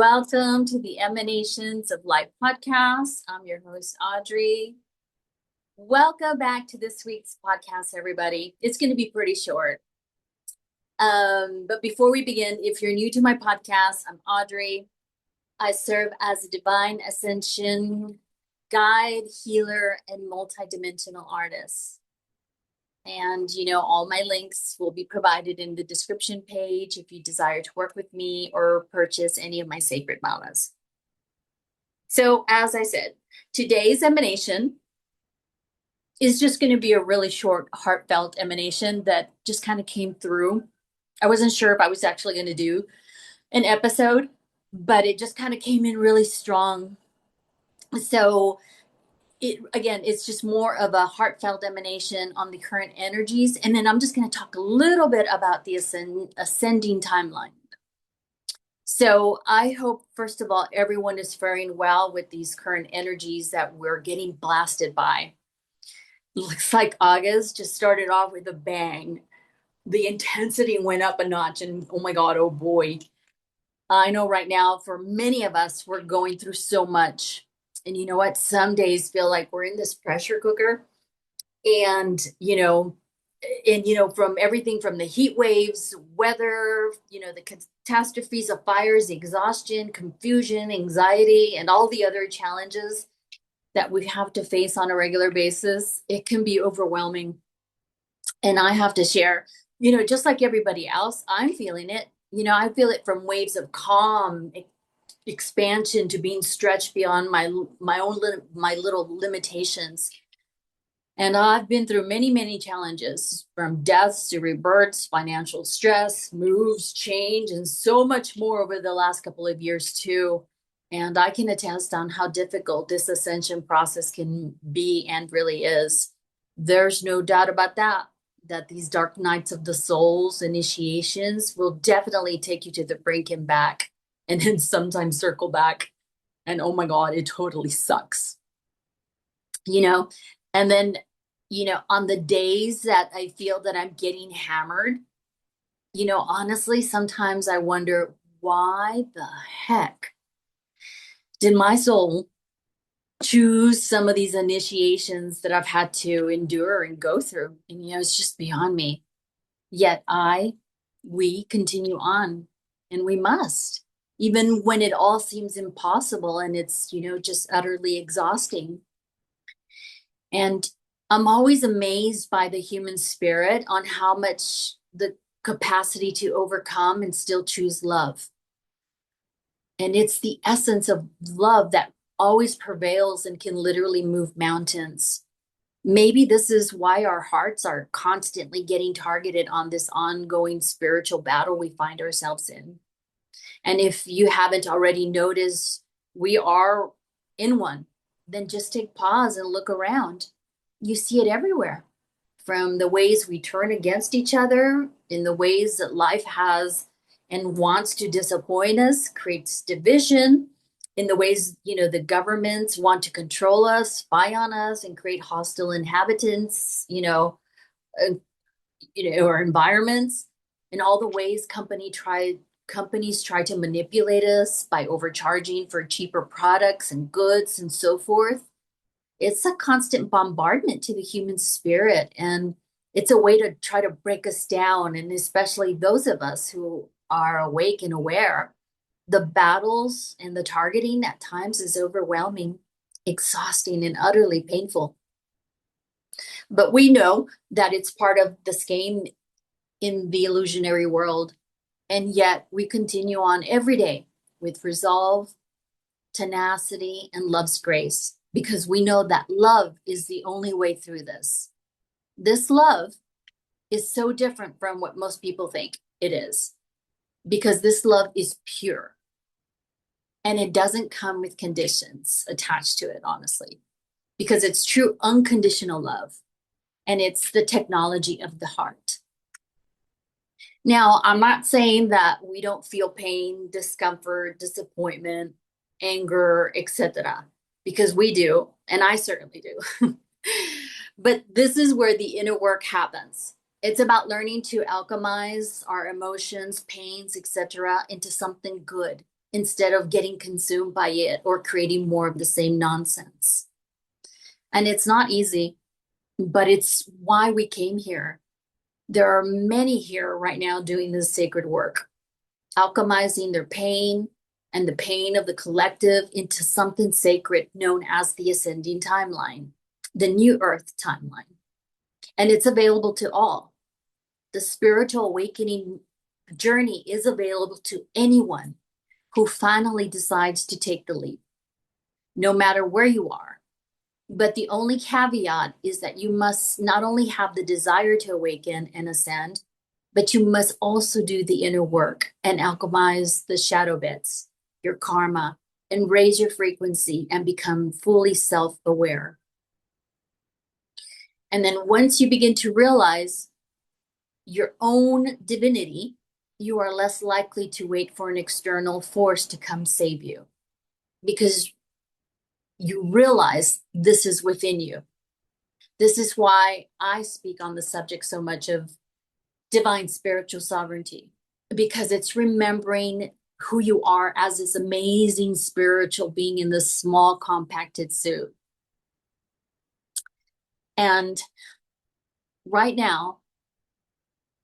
Welcome to the Emanations of Light Podcast. I'm your host, Audrey. Welcome back to this week's podcast, everybody. It's going to be pretty short. But before we begin, if you're new to my podcast, I'm Audrey. I serve as a Divine Ascension guide, healer, and multidimensional artist. And, all my links will be provided in the description page if you desire to work with me or purchase any of my sacred malas. So, as I said, today's emanation is just going to be a really short, heartfelt emanation that just kind of came through. I wasn't sure if I was actually going to do an episode, but it just kind of came in really strong. So, it's just more of a heartfelt emanation on the current energies. And then I'm just going to talk a little bit about the ascending timeline. So I hope, first of all, everyone is faring well with these current energies that we're getting blasted by. Looks like August just started off with a bang. The intensity went up a notch, and oh my God, oh boy. I know right now for many of us, we're going through so much. And you know what? Some days feel like we're in this pressure cooker. And, from everything from the heat waves, weather, the catastrophes of fires, the exhaustion, confusion, anxiety, and all the other challenges that we have to face on a regular basis, it can be overwhelming. And I have to share, just like everybody else, I'm feeling it. I feel it from waves of calm, expansion to being stretched beyond my little limitations. And I've been through many, many challenges, from deaths to rebirths, financial stress, moves, change, and so much more over the last couple of years too. And I can attest on how difficult this ascension process can be and really is. There's no doubt about that these dark nights of the soul's initiations will definitely take you to the brink and back. And then sometimes circle back. And oh my God, it totally sucks. And then, on the days that I feel that I'm getting hammered, honestly, sometimes I wonder, why the heck did my soul choose some of these initiations that I've had to endure and go through? And, it's just beyond me. Yet we continue on, and we must. Even when it all seems impossible and it's, just utterly exhausting. And I'm always amazed by the human spirit on how much the capacity to overcome and still choose love. And it's the essence of love that always prevails and can literally move mountains. Maybe this is why our hearts are constantly getting targeted on this ongoing spiritual battle we find ourselves in. And if you haven't already noticed we are in one, then just take pause and look around. You see it everywhere, from the ways we turn against each other, in the ways that life has and wants to disappoint us, creates division, in the ways, the governments want to control us, spy on us, and create hostile inhabitants, or environments, in all the ways companies try to manipulate us by overcharging for cheaper products and goods and so forth. It's a constant bombardment to the human spirit, and it's a way to try to break us down. And especially those of us who are awake and aware, the battles and the targeting at times is overwhelming, exhausting, and utterly painful. But we know that it's part of this game in the illusionary world. And yet we continue on every day with resolve, tenacity, and love's grace, because we know that love is the only way through this. This love is so different from what most people think it is, because this love is pure. And it doesn't come with conditions attached to it, honestly, because it's true unconditional love. And it's the technology of the heart. Now, I'm not saying that we don't feel pain, discomfort, disappointment, anger, etc., because we do, and I certainly do. But this is where the inner work happens. It's about learning to alchemize our emotions, pains, etc., into something good, instead of getting consumed by it or creating more of the same nonsense. And it's not easy, but it's why we came here. There are many here right now doing this sacred work, alchemizing their pain and the pain of the collective into something sacred known as the ascending timeline, the new earth timeline. And it's available to all. The spiritual awakening journey is available to anyone who finally decides to take the leap, no matter where you are. But the only caveat is that you must not only have the desire to awaken and ascend, but you must also do the inner work and alchemize the shadow bits, your karma, and raise your frequency and become fully self-aware. And then once you begin to realize your own divinity, you are less likely to wait for an external force to come save you, because you realize this is within you. This is why I speak on the subject so much of divine spiritual sovereignty, because it's remembering who you are as this amazing spiritual being in this small compacted suit. And right now,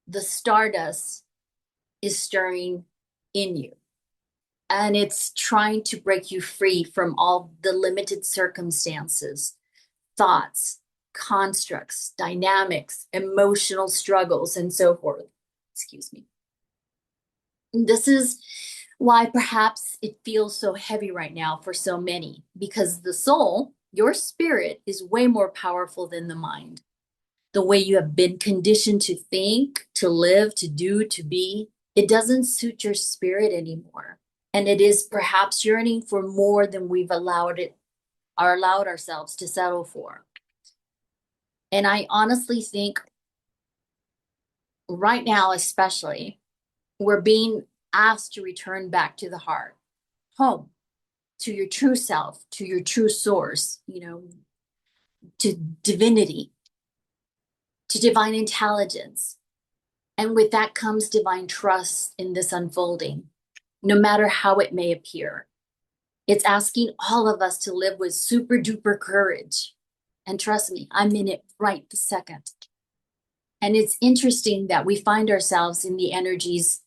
the stardust is stirring in you, and it's trying to break you free from all the limited circumstances, thoughts, constructs, dynamics, emotional struggles, and so forth. Excuse me. This is why perhaps it feels so heavy right now for so many, because the soul, your spirit, is way more powerful than the mind. The way you have been conditioned to think, to live, to do, to be, it doesn't suit your spirit anymore. And it is perhaps yearning for more than we've allowed ourselves to settle for. And I honestly think right now, especially, we're being asked to return back to the heart, home, to your true self, to your true source, to divinity, to divine intelligence. And with that comes divine trust in this unfolding, no matter how it may appear. It's asking all of us to live with super duper courage. And trust me, I'm in it right this second. And it's interesting that we find ourselves in the energies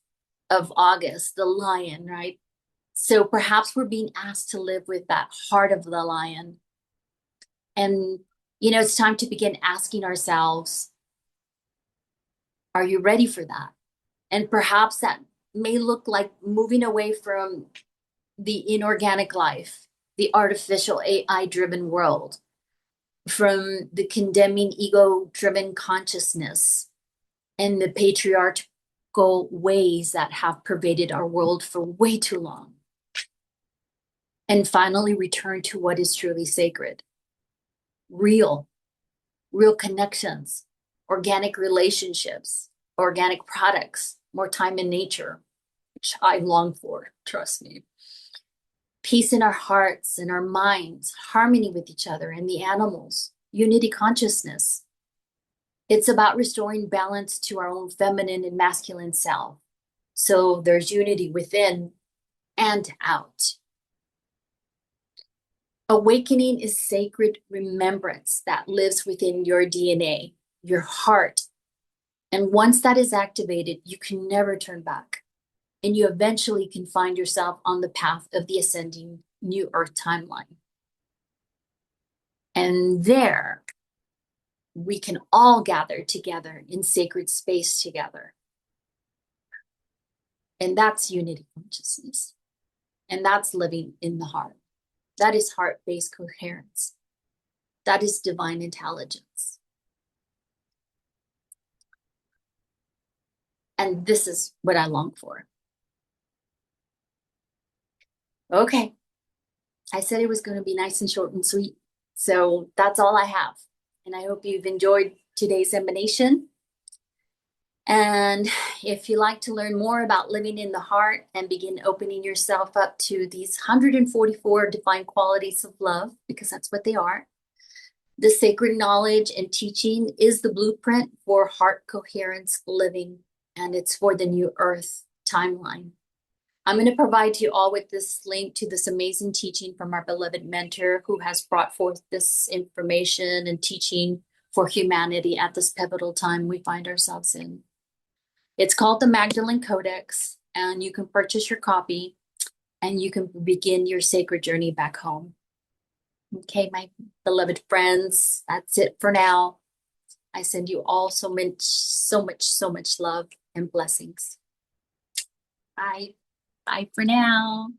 of August, the lion, right? So perhaps we're being asked to live with that heart of the lion. And, it's time to begin asking ourselves, are you ready for that? And perhaps that may look like moving away from the inorganic life, the artificial AI-driven world, from the condemning ego-driven consciousness and the patriarchal ways that have pervaded our world for way too long. And finally return to what is truly sacred. Real connections, organic relationships, organic products, more time in nature, which I long for, trust me. Peace in our hearts and our minds, harmony with each other and the animals, unity consciousness. It's about restoring balance to our own feminine and masculine self. So there's unity within and out. Awakening is sacred remembrance that lives within your DNA, your heart. And once that is activated, you can never turn back. And you eventually can find yourself on the path of the ascending new earth timeline. And there, we can all gather together in sacred space together. And that's unity consciousness. And that's living in the heart. That is heart-based coherence. That is divine intelligence. And this is what I long for. Okay. I said it was going to be nice and short and sweet. So that's all I have. And I hope you've enjoyed today's emanation. And if you'd like to learn more about living in the heart and begin opening yourself up to these 144 divine qualities of love, because that's what they are, the sacred knowledge and teaching is the blueprint for heart coherence living, and it's for the new earth timeline. I'm going to provide you all with this link to this amazing teaching from our beloved mentor who has brought forth this information and teaching for humanity at this pivotal time we find ourselves in. It's called the Magdalene Codex, and you can purchase your copy and you can begin your sacred journey back home. Okay, my beloved friends, that's it for now. I send you all so much love and blessings. Bye. Bye for now.